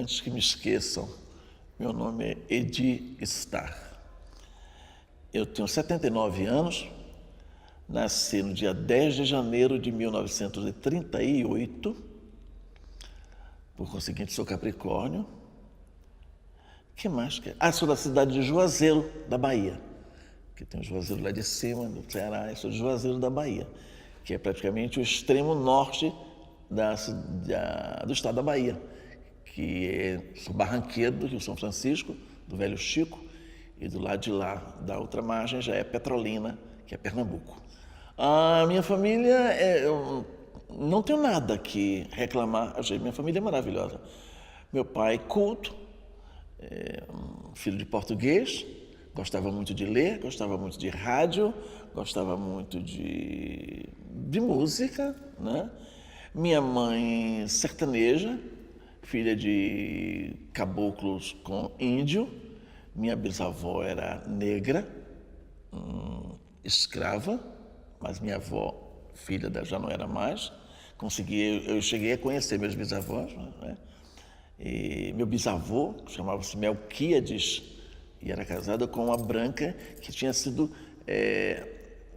Antes que me esqueçam, meu nome é Edi Star. Eu tenho 79 anos, nasci no dia 10 de janeiro de 1938, por conseguinte sou Capricórnio. Que mais? Sou da cidade de Juazeiro, da Bahia, que tem o Juazeiro lá de cima, do Ceará. Eu sou de Juazeiro da Bahia, que é praticamente o extremo norte do estado da Bahia, sou barranqueiro do Rio São Francisco, do Velho Chico, e do lado de lá, da outra margem, já é Petrolina, que é Pernambuco. A minha família, eu não tenho nada que reclamar, minha família é maravilhosa. Meu pai, culto, filho de português, gostava muito de ler, gostava muito de rádio, gostava muito de música, né? Minha mãe, sertaneja, filha de caboclos com índio. Minha bisavó era negra, escrava, mas minha avó, filha já não era mais. Eu cheguei a conhecer meus bisavós, né? E meu bisavô, chamava-se Melquíades, e era casado com uma branca que tinha sido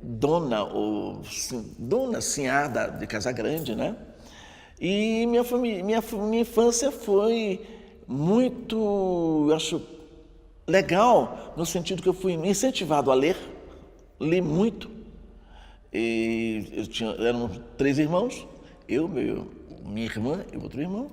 dona sinhá de Casagrande, né? E minha infância foi muito, eu acho, legal, no sentido que eu fui incentivado a ler, li muito. E eram 3 irmãos, minha irmã e outro irmão.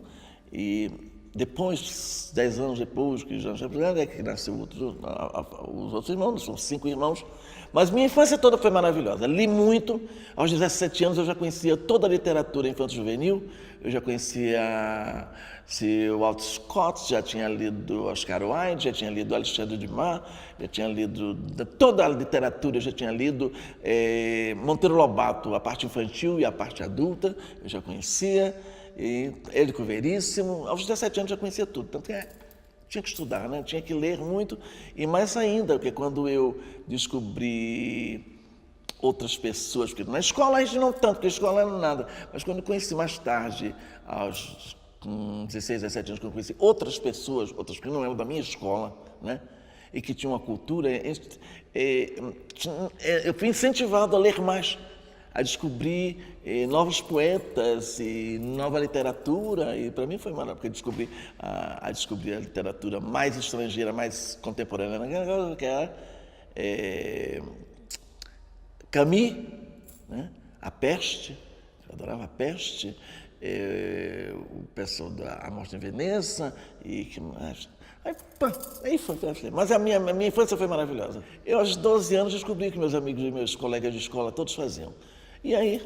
E depois, 10 anos depois, que já é que nasceu os outros irmãos, são 5 irmãos. Mas minha infância toda foi maravilhosa. Li muito. Aos 17 anos eu já conhecia toda a literatura infanto-juvenil. Eu já conhecia o Walter Scott, já tinha lido Oscar Wilde, já tinha lido Alexandre Dumas, já tinha lido toda a literatura, já tinha lido Monteiro Lobato, a parte infantil e a parte adulta, eu já conhecia. E Érico Veríssimo. Aos 17 anos eu já conhecia tudo. Tanto que tinha que estudar, né? Tinha que ler muito. E mais ainda, porque quando eu descobri outras pessoas, porque na escola a gente não tanto, porque a escola não era nada, mas quando eu conheci mais tarde, com 16, 17 anos, quando eu conheci outras pessoas, outras que não eram da minha escola, né? E que tinham uma cultura, eu fui incentivado a ler mais, a descobrir novos poetas e nova literatura, e para mim foi maravilhoso, porque descobri a literatura mais estrangeira, mais contemporânea, que era Camus, né? A Peste, eu adorava a Peste, o pessoal da Morte em Veneza, e que mais? Aí foi. Mas a minha infância foi maravilhosa. Eu, aos 12 anos, descobri que meus amigos e meus colegas de escola todos faziam. E aí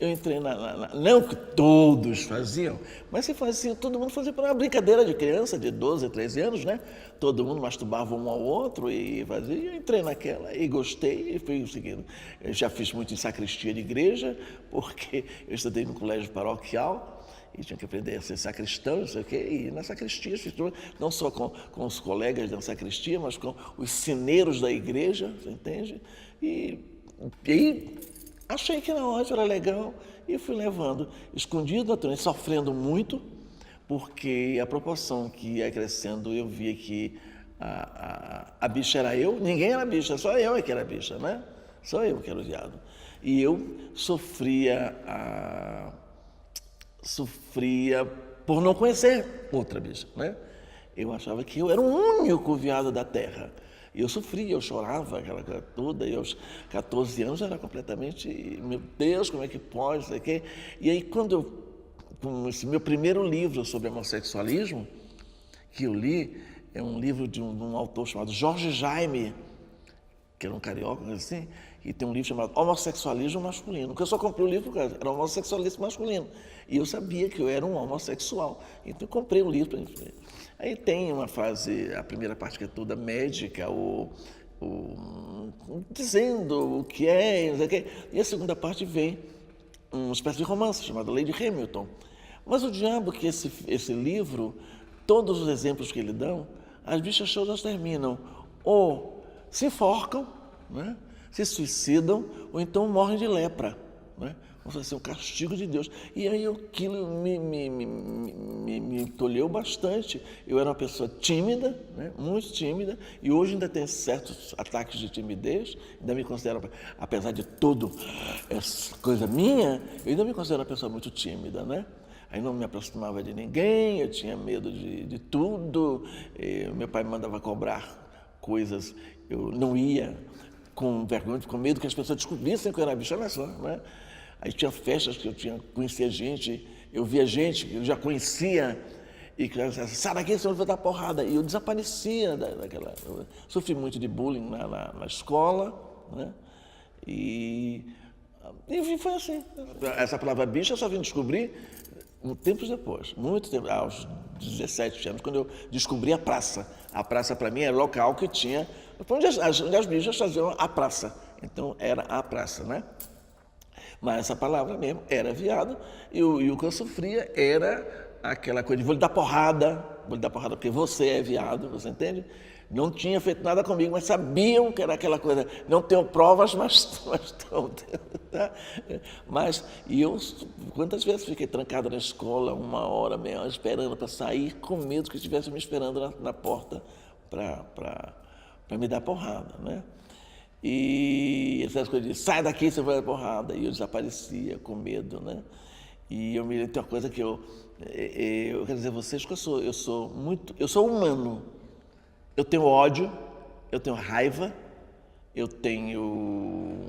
eu entrei não que todos faziam, mas se fazia, todo mundo fazia para uma brincadeira de criança, de 12, 13 anos, né? Todo mundo masturbava um ao outro e fazia. E eu entrei naquela e gostei e fui seguindo. Eu já fiz muito em sacristia de igreja, porque eu estudei no colégio paroquial e tinha que aprender a ser sacristão, não sei o quê, e na sacristia, não só com os colegas da sacristia, mas com os sineiros da igreja, você entende? E achei que na hora era legal e fui levando, escondido, naturalmente, sofrendo muito, porque a proporção que ia crescendo, eu via que a bicha era eu, ninguém era bicha, só eu é que era bicha, né? Só eu que era o viado. E eu sofria por não conhecer outra bicha, né? Eu achava que eu era o único viado da terra. E eu sofria, eu chorava aquela coisa toda, e aos 14 anos era completamente, meu Deus, como é que pode, sei o quê. E aí com esse meu primeiro livro sobre homossexualismo, que eu li, é um livro de um autor chamado Jorge Jaime, que era um carioca, assim, e tem um livro chamado Homossexualismo Masculino, porque eu só comprei o livro porque era homossexualismo masculino, e eu sabia que eu era um homossexual, então eu comprei o livro. Aí tem uma fase, a primeira parte que é toda médica, dizendo o que é, não sei o quê, e a segunda parte vem uma espécie de romance chamado Lady Hamilton. Mas o diabo que esse livro, todos os exemplos que ele dão, as bichas todas terminam ou se enforcam, né? Se suicidam, ou então morrem de lepra, né? Como se fosse um castigo de Deus. E aí aquilo me tolheu bastante. Eu era uma pessoa tímida, né? Muito tímida, e hoje ainda tenho certos ataques de timidez, ainda me considero, apesar de tudo, essa coisa minha, eu ainda me considero uma pessoa muito tímida, né? Aí não me aproximava de ninguém, eu tinha medo de tudo, meu pai me mandava cobrar coisas, eu não ia com vergonha, com medo que as pessoas descobrissem que eu era bicho, olha só, né? Aí tinha festas que eu conhecia gente, eu via gente que eu já conhecia, e que eu sai daqui, senão vai dar porrada, e eu desaparecia daquela... Eu sofri muito de bullying na escola, né? E enfim, foi assim. Essa palavra bicho eu só vim descobrir tempos depois, muito tempo, aos 17 anos, quando eu descobri a praça. A praça, para mim, era local que tinha, onde as bichas faziam a praça. Então, era a praça, né? Mas essa palavra mesmo era viado, e o que eu sofria era aquela coisa de vou lhe dar porrada porque você é viado, você entende? Não tinha feito nada comigo, mas sabiam que era aquela coisa, não tenho provas, mas estão. Tá? E eu, quantas vezes fiquei trancado na escola, 1 hora, meia hora, esperando para sair, com medo que estivessem me esperando na porta para me dar porrada, né? E essas coisas de sai daqui, você vai dar porrada. E eu desaparecia com medo, né? E eu me lembro de uma coisa que eu quero dizer a vocês que eu sou humano. Eu tenho ódio, eu tenho raiva, eu tenho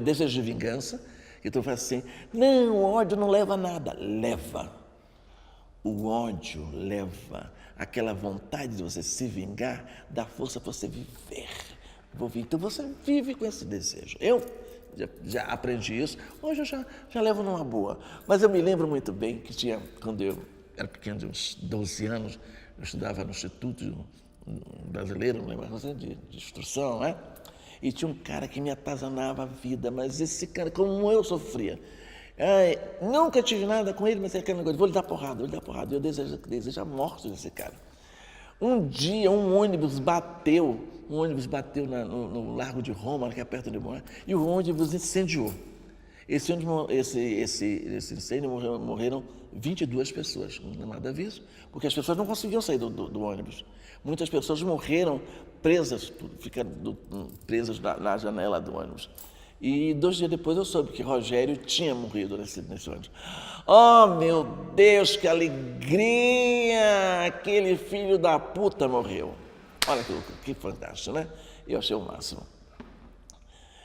desejo de vingança. Então eu falo assim, não, o ódio não leva a nada. Leva. O ódio leva aquela vontade de você se vingar, dá força para você viver. Então você vive com esse desejo. Eu já aprendi isso, hoje eu já levo numa boa. Mas eu me lembro muito bem que quando eu era pequeno, de uns 12 anos, eu estudava no Instituto Brasileiro, não lembro, de instrução, né? E tinha um cara que me atazanava a vida, mas esse cara, como eu sofria. Nunca tive nada com ele, mas é aquele negócio, vou lhe dar porrada. E eu desejo a morte desse cara. Um dia, um ônibus bateu no Largo de Roma, que é perto de Roma, e o ônibus incendiou. Esse incêndio morreram 22 pessoas, não é nada aviso, porque as pessoas não conseguiam sair do ônibus. Muitas pessoas morreram presas, ficando presas na janela do ônibus. E 2 dias depois eu soube que Rogério tinha morrido nesse ônibus. Oh, meu Deus, que alegria! Aquele filho da puta morreu. Olha que fantástico, né? Eu achei o máximo.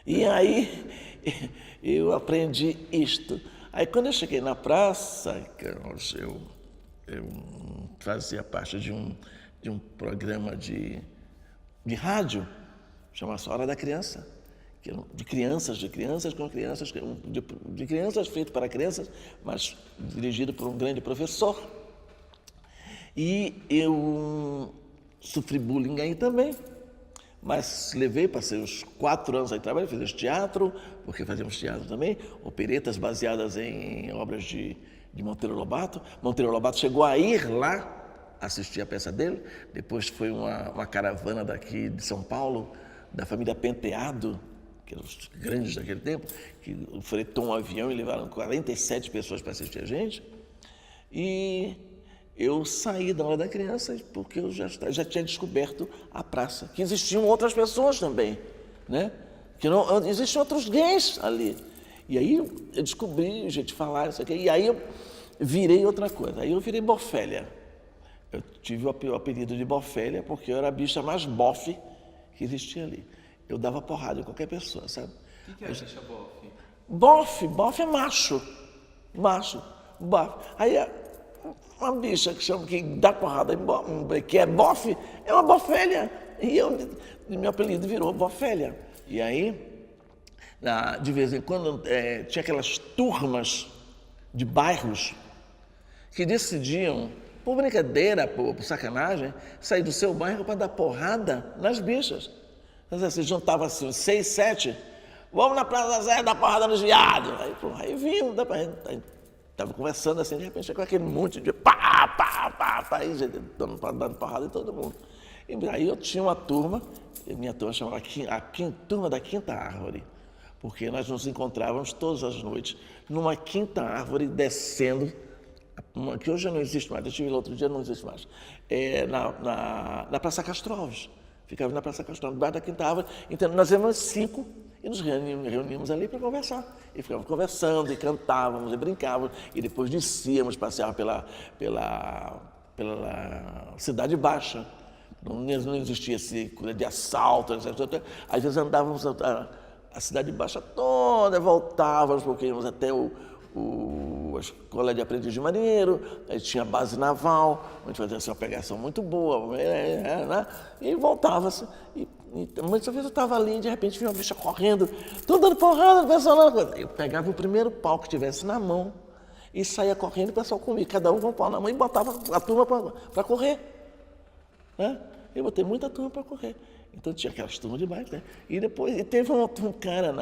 E aí eu aprendi isto. Aí quando eu cheguei na praça, eu fazia parte de um programa de rádio, chamava-se Hora da Criança. De crianças feito para crianças, mas dirigido por um grande professor. E eu sofri bullying aí também, mas passei os 4 anos aí trabalhando, fiz teatro, porque fazíamos teatro também, operetas baseadas em obras de Monteiro Lobato. Monteiro Lobato chegou a ir lá assistir a peça dele, depois foi uma caravana daqui de São Paulo, da família Penteado, que eram os grandes daquele tempo, que fretou um avião e levaram 47 pessoas para assistir a gente. E eu saí da Hora da Criança porque eu já tinha descoberto a praça, que existiam outras pessoas também, né? Que não existiam outros gays ali. E aí eu descobri, gente falar isso aqui, e aí eu virei outra coisa, aí eu virei bofélia. Eu tive o apelido de bofélia porque eu era a bicha mais bofe que existia ali. Eu dava porrada em qualquer pessoa, sabe? O que é bicha bofe? Bofe é macho. Bofe. Aí uma bicha que dá porrada, que é bofe, é uma bofélia. E meu apelido virou bofélia. E aí, de vez em quando, tinha aquelas turmas de bairros que decidiam, por brincadeira, por sacanagem, sair do seu bairro para dar porrada nas bichas. Se juntava assim, 6, 7, vamos na Praça Zé dar porrada nos viados. Aí vimos, estava conversando assim, de repente chegou aquele monte de aí dando porrada em todo mundo. E aí eu tinha uma turma, minha turma chamava a turma da Quinta Árvore, porque nós nos encontrávamos todas as noites numa quinta árvore descendo, que hoje não existe mais, eu estive lá outro dia, não existe mais, na Praça Castro Alves. Ficava na Praça Castro Alves, debaixo da quinta árvore. Então nós éramos 5 e nos reuníamos ali para conversar. E ficávamos conversando, e cantávamos, e brincávamos, e depois descíamos, passeávamos pela Cidade Baixa. Não existia esse coisa de assalto, etc. Às vezes andávamos a Cidade Baixa toda, voltávamos, porque íamos até a Escola de Aprendiz de Marinheiro, aí tinha a base naval, onde fazia uma pegação muito boa, né? E voltava-se. E muitas vezes eu estava ali, de repente vinha uma bicha correndo, tudo dando porrada, o pessoal lá. Eu pegava o primeiro pau que tivesse na mão e saía correndo, o pessoal comigo, cada um com um pau na mão e botava a turma para correr. Né? Eu botei muita turma para correr. Então tinha aquelas turmas de bairro, né? E teve um cara,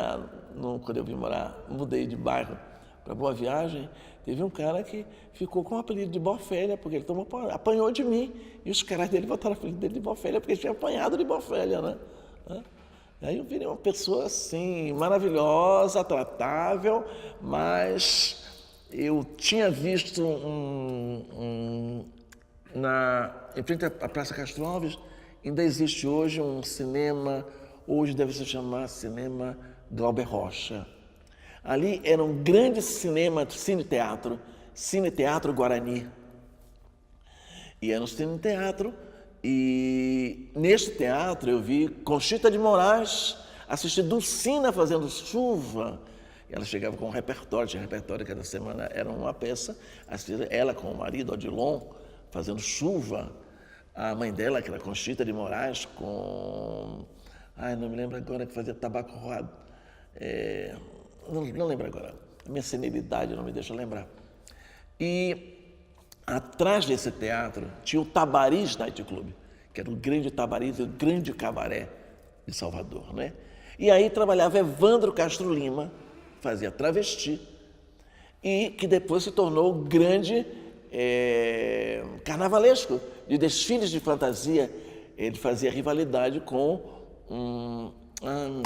quando eu vim morar, mudei de bairro para Boa Viagem, teve um cara que ficou com o apelido de Bofélia, porque ele apanhou de mim. E os caras dele botaram o apelido dele de Bofélia, porque ele tinha apanhado de Bofélia, né? Aí eu virei uma pessoa assim, maravilhosa, tratável, mas eu tinha visto em frente à Praça Castro Alves, ainda existe hoje um cinema, hoje deve se chamar Cinema Glauber Rocha. Ali era um grande cinema, cine-teatro Guarani. E era um cine-teatro, e neste teatro eu vi Conchita de Moraes assistir Dulcina fazendo Chuva. Ela chegava com um repertório, tinha repertório cada semana, era uma peça, ela com o marido, Odilon, fazendo Chuva. A mãe dela, que era Conchita de Moraes, com... não me lembro agora, que fazia Tabaco Roado. Não lembro agora. A minha senilidade não me deixa lembrar. E atrás desse teatro tinha o Tabariz Night Club, que era o grande Tabariz, o grande cabaré de Salvador, né? E aí trabalhava Evandro Castro Lima, fazia Travesti, e que depois se tornou o grande carnavalesco de desfiles de fantasia. Ele fazia rivalidade com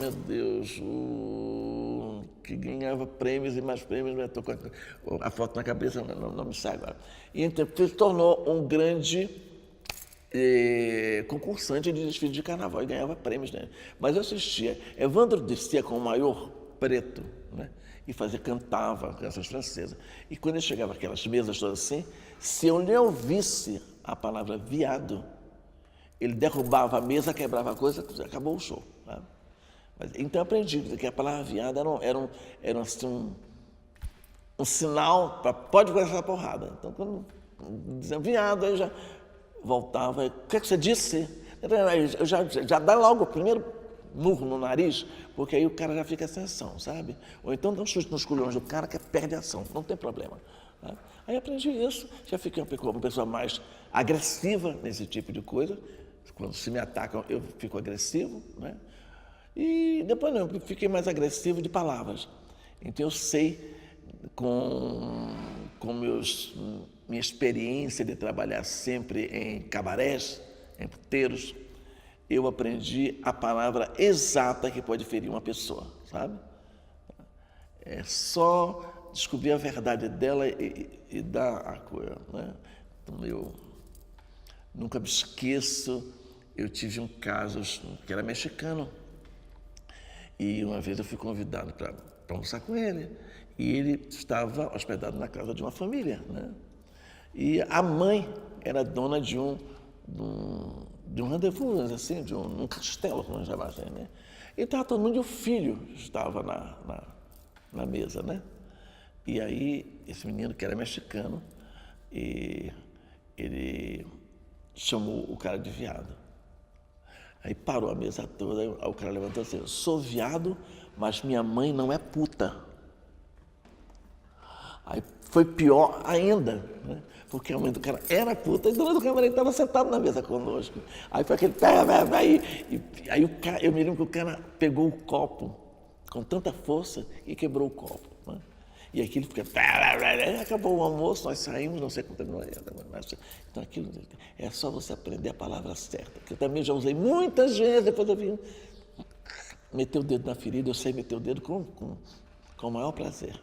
meu Deus, que ganhava prêmios e mais prêmios, estou com a foto na cabeça, não me sai agora. E então ele se tornou um grande concursante de desfile de carnaval e ganhava prêmios, né? Mas eu assistia, Evandro descia com o maior preto, né? E cantava canções francesas. E quando ele chegava aquelas mesas todas assim, se eu lhe ouvisse a palavra viado, ele derrubava a mesa, quebrava a coisa, acabou o show. Tá? Então eu aprendi que a palavra viado era assim, um sinal para pode começar a porrada. Então quando dizia viado, aí eu já voltava, o que você disse? Eu já dá logo o primeiro murro no nariz, porque aí o cara já fica sem ação, sabe? Ou então dá um chute nos culhões do cara que perde a ação, não tem problema. Tá? Aí aprendi isso, já fiquei uma pessoa mais agressiva nesse tipo de coisa. Quando se me atacam, eu fico agressivo, né? E depois não, eu fiquei mais agressivo de palavras. Então eu sei, com minha experiência de trabalhar sempre em cabarés, em puteiros, eu aprendi a palavra exata que pode ferir uma pessoa, sabe? É só descobrir a verdade dela e dar a coisa, né? Então eu nunca me esqueço, eu tive um caso que era mexicano, e uma vez eu fui convidado para almoçar com ele, e ele estava hospedado na casa de uma família, né? E a mãe era dona de um rendezvous, assim, de um castelo, como já mais, né? E estava todo mundo, e o filho estava na mesa, né? E aí, esse menino, que era mexicano, e ele chamou o cara de viado. Aí parou a mesa toda, aí o cara levantou assim, eu sou viado, mas minha mãe não é puta. Aí foi pior ainda, né? Porque a mãe do cara era puta e o dono do camarim estava sentado na mesa conosco. Aí foi aquele... Aí o cara, eu me lembro que o cara pegou o copo com tanta força e quebrou o copo, né? E aquilo fica... Acabou o almoço, nós saímos, não sei quanto... Então aquilo é só você aprender a palavra certa. Que eu também já usei muitas vezes, depois eu vi meter o dedo na ferida, eu sei meter o dedo com o maior prazer.